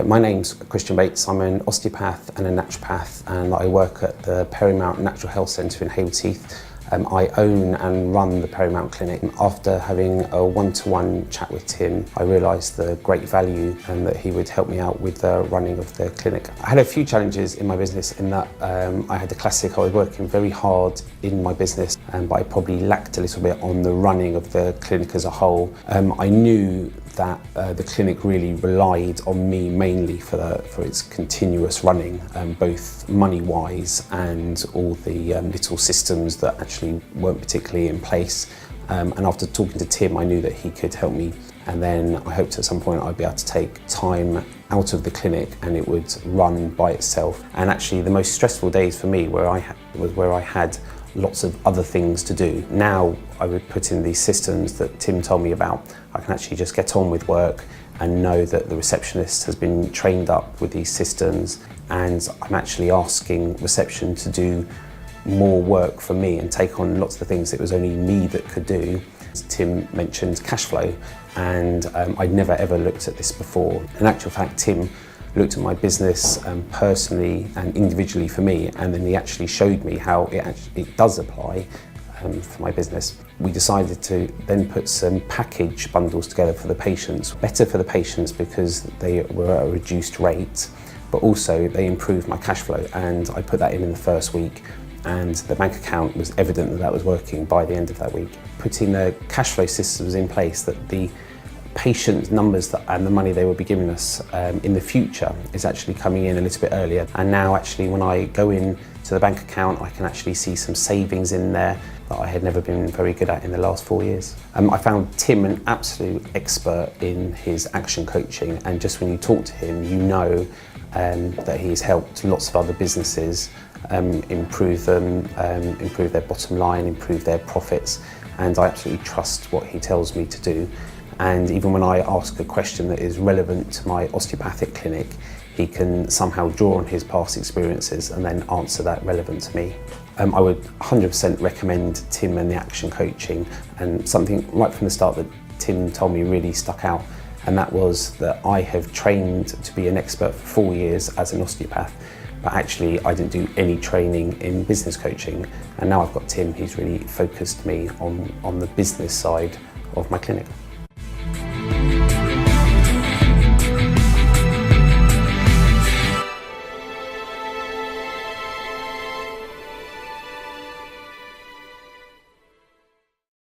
My name's Christian Bates. I'm an osteopath and a naturopath, and I work at the Perrymount Natural Health Centre in Hayward Heath. I own and run the Perrymount Clinic. After having a one-to-one chat with Tim, I realised the great value and that he would help me out with the running of the clinic. I had a few challenges in my business in that I had the classic, I was working very hard in my business, but I probably lacked a little bit on the running of the clinic as a whole. I knew that the clinic really relied on me mainly for its continuous running, both money-wise and all the little systems that actually weren't particularly in place. And after talking to Tim, I knew that he could help me, and then I hoped at some point I'd be able to take time out of the clinic and it would run by itself. And actually the most stressful days for me was where I had lots of other things to do. Now I would put in these systems that Tim told me about. I can actually just get on with work and know that the receptionist has been trained up with these systems, and I'm actually asking reception to do more work for me and take on lots of the things it was only me that could do. Tim mentioned cash flow, and I'd never ever looked at this before. In actual fact, Tim looked at my business personally and individually for me, and then he actually showed me how it does apply for my business. We decided to then put some package bundles together for the patients. Better for the patients because they were at a reduced rate, but also they improved my cash flow, and I put that in the first week, and the bank account was evident that that was working by the end of that week. Putting the cash flow systems in place, that the patient numbers and the money they will be giving us in the future is actually coming in a little bit earlier. And now actually when I go in to the bank account, I can actually see some savings in there that I had never been very good at in the last 4 years. I found Tim an absolute expert in his action coaching, and just when you talk to him, you know that he's helped lots of other businesses improve their bottom line, improve their profits, and I absolutely trust what he tells me to do. And even when I ask a question that is relevant to my osteopathic clinic, he can somehow draw on his past experiences and then answer that relevant to me. I would 100% recommend Tim and the action coaching, and something right from the start that Tim told me really stuck out, and that was that I have trained to be an expert for 4 years as an osteopath, but actually I didn't do any training in business coaching, and now I've got Tim, he's really focused me on the business side of my clinic.